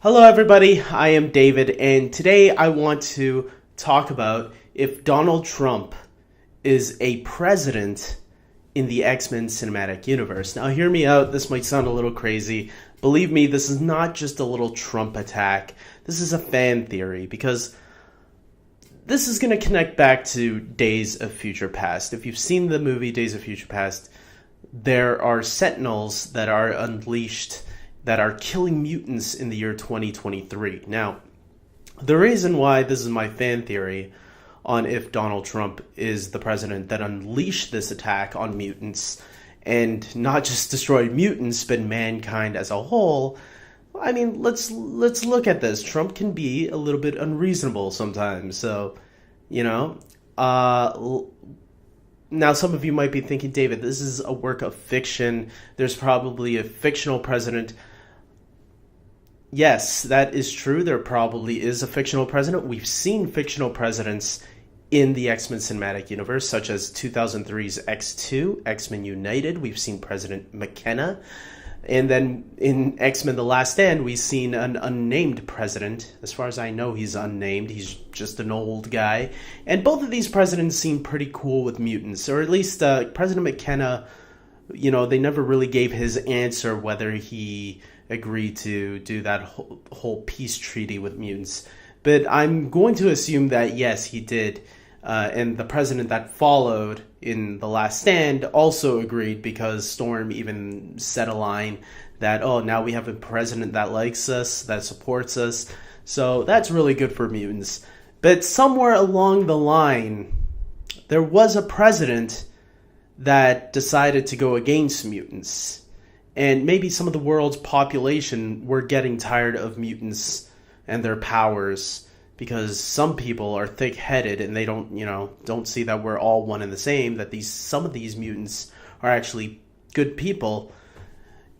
Hello, everybody. I am David, and today I want to talk about if Donald Trump is a president in the X-Men cinematic universe. Now, hear me out. This might sound a little crazy. Believe me, this is not just a little Trump attack. This is a fan theory, because this is going to connect back to Days of Future Past. If you've seen the movie Days of Future Past, there are Sentinels that are unleashed that are killing mutants in the year 2023. Now, the reason why this is my fan theory on if Donald Trump is the president that unleashed this attack on mutants and not just destroyed mutants but mankind as a whole, I mean, let's look at this. Trump can be a little bit unreasonable sometimes. So, now, some of you might be thinking, David, this is a work of fiction. There's probably a fictional president. Yes, that is true. There probably is a fictional president. We've seen fictional presidents in the X-Men cinematic universe, such as 2003's X2, X-Men United. We've seen President McKenna. And then in X-Men The Last Stand, we've seen an unnamed president. As far as I know, he's unnamed. He's just an old guy. And both of these presidents seem pretty cool with mutants. Or at least President McKenna, they never really gave his answer whether he agreed to do that whole peace treaty with mutants. But I'm going to assume that, yes, he did. And the president that followed in The Last Stand also agreed, because Storm even said a line that, oh, now we have a president that likes us, that supports us. So that's really good for mutants. But somewhere along the line, there was a president that decided to go against mutants. And maybe some of the world's population were getting tired of mutants and their powers, because some people are thick-headed and they don't see that we're all one and the same, that some of these mutants are actually good people.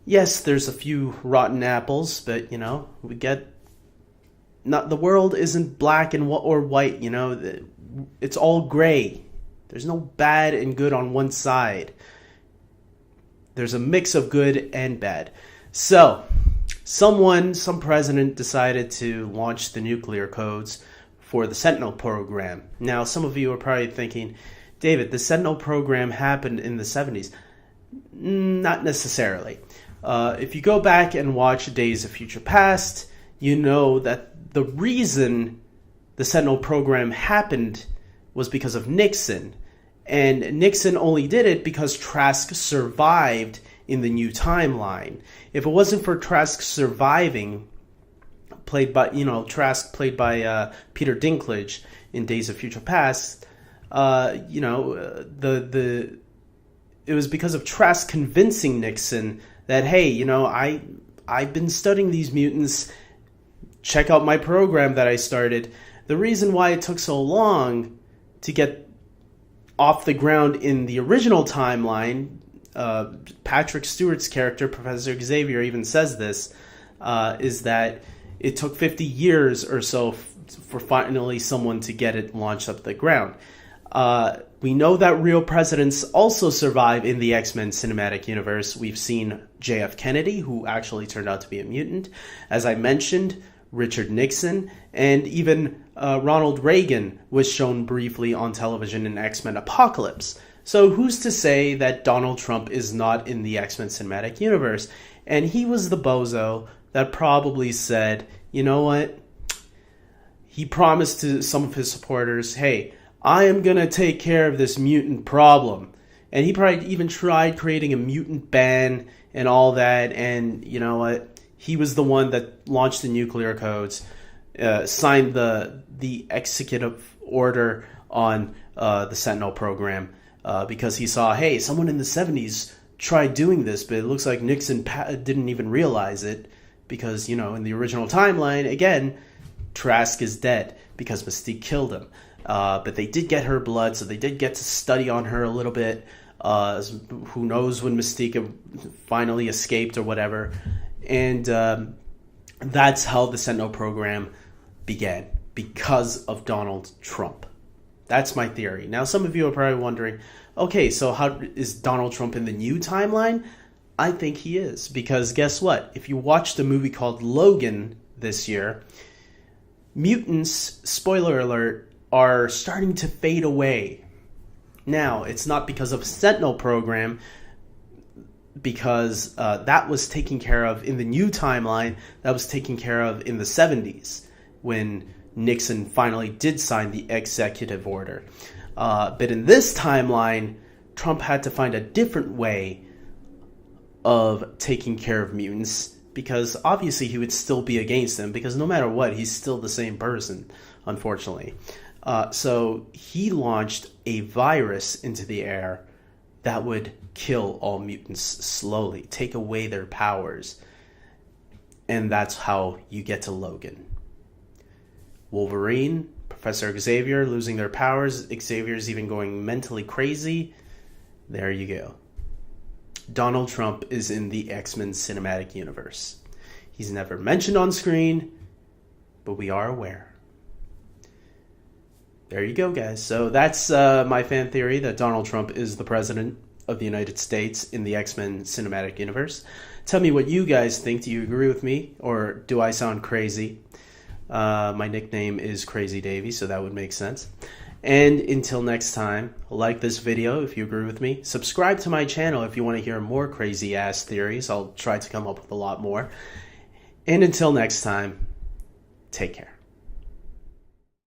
Yes, there's a few rotten apples, but we get not the world isn't black and or white, it's all gray. There's no bad and good on one side. There's a mix of good and bad. So, some president decided to launch the nuclear codes for the Sentinel Program. Now, some of you are probably thinking, David, the Sentinel Program happened in the 70s. Not necessarily. If you go back and watch Days of Future Past, you know that the reason the Sentinel Program happened was because of Nixon. And Nixon only did it because Trask survived in the new timeline. If it wasn't for Trask surviving, Trask played by Peter Dinklage in Days of Future Past, it was because of Trask convincing Nixon that, hey, I've been studying these mutants. Check out my program that I started. The reason why it took so long to get off the ground in the original timeline, Patrick Stewart's character, Professor Xavier, even says this, is that it took 50 years or so for finally someone to get it launched up the ground. We know that real presidents also survive in the X-Men cinematic universe. We've seen J.F. Kennedy, who actually turned out to be a mutant. As I mentioned, Richard Nixon, and even Ronald Reagan was shown briefly on television in X-Men Apocalypse. So who's to say that Donald Trump is not in the X-Men cinematic universe? And he was the bozo that probably said, you know what? He promised to some of his supporters, hey, I am going to take care of this mutant problem. And he probably even tried creating a mutant ban and all that. And you know what? He was the one that launched the nuclear codes, signed the executive order on the Sentinel Program, because he saw, hey, someone in the 70s tried doing this, but it looks like Nixon didn't even realize it, because, in the original timeline, again, Trask is dead because Mystique killed him. But they did get her blood, so they did get to study on her a little bit. Who knows when Mystique finally escaped or whatever. And that's how the Sentinel Program began, because of Donald Trump. That's my theory. Now, some of you are probably wondering, okay, so how is Donald Trump in the new timeline? I think he is, because guess what? If you watch the movie called Logan this year, mutants, spoiler alert, are starting to fade away. Now, it's not because of Sentinel Program, because that was taken care of in the new timeline, that was taken care of in the 70s, when Nixon finally did sign the executive order. But in this timeline, Trump had to find a different way of taking care of mutants, because obviously he would still be against them, because no matter what, he's still the same person, unfortunately. So he launched a virus into the air that would kill all mutants slowly, take away their powers. And that's how you get to Logan. Wolverine, Professor Xavier losing their powers, Xavier's even going mentally crazy. There you go. Donald Trump is in the X-Men cinematic universe. He's never mentioned on screen, but we are aware. There you go, guys. So that's my fan theory that Donald Trump is the president of the United States in the X-Men cinematic universe. Tell me what you guys think. Do you agree with me, or do I sound crazy? My nickname is Crazy Davey, so that would make sense. And until next time, like this video if you agree with me. Subscribe to my channel if you want to hear more crazy-ass theories. I'll try to come up with a lot more. And until next time, take care.